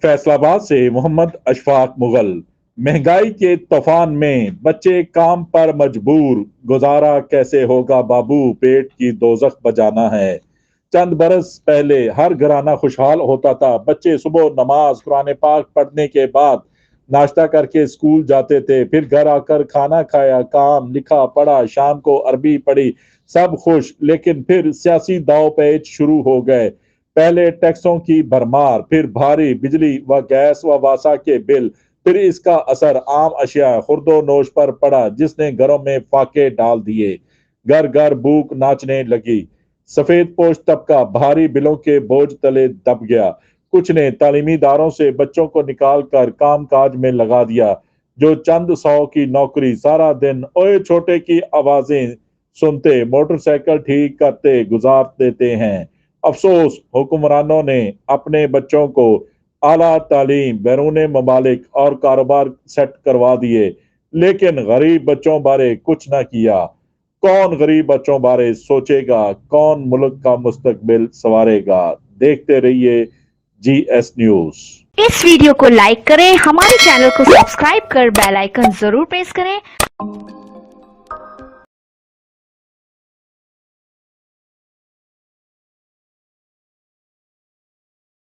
फैसलाबाद से मोहम्मद अशफाक मुगल। महंगाई के तूफान में बच्चे काम पर मजबूर, गुजारा कैसे होगा बाबू, पेट की दोजख बजाना है। चंद बरस पहले हर घराना खुशहाल होता था। बच्चे सुबह नमाज कुरान पाक पढ़ने के बाद नाश्ता करके स्कूल जाते थे, फिर घर आकर खाना खाया, काम लिखा पढ़ा, शाम को अरबी पढ़ी, सब खुश। लेकिन फिर सियासी दाव पेच शुरू हो गए। पहले टैक्सों की भरमार, फिर भारी बिजली व गैस व वासा के बिल, फिर इसका असर आम अशिया खुर्दो नोश पर पड़ा, जिसने घरों में फाके डाल दिए। घर घर भूख नाचने लगी। सफेद पोश तबका भारी बिलों के बोझ तले दब गया। कुछ ने तालीमी दारों से बच्चों को निकाल कर काम काज में लगा दिया। जो चंद सौ की नौकरी सारा दिन ओए छोटे की आवाजें सुनते, मोटरसाइकिल ठीक करते गुजार देते हैं। अफसोस, हुक्मरानों ने अपने बच्चों को आला तालीम, बैरून ममालिक और कारोबार सेट करवा दिए, लेकिन गरीब बच्चों बारे कुछ न किया। कौन गरीब बच्चों बारे सोचेगा, कौन मुल्क का मुस्तकबिल संवारेगा। देखते रहिए GS न्यूज। इस वीडियो को लाइक करें, हमारे चैनल को सब्सक्राइब कर बेल आइकन जरूर प्रेस करें।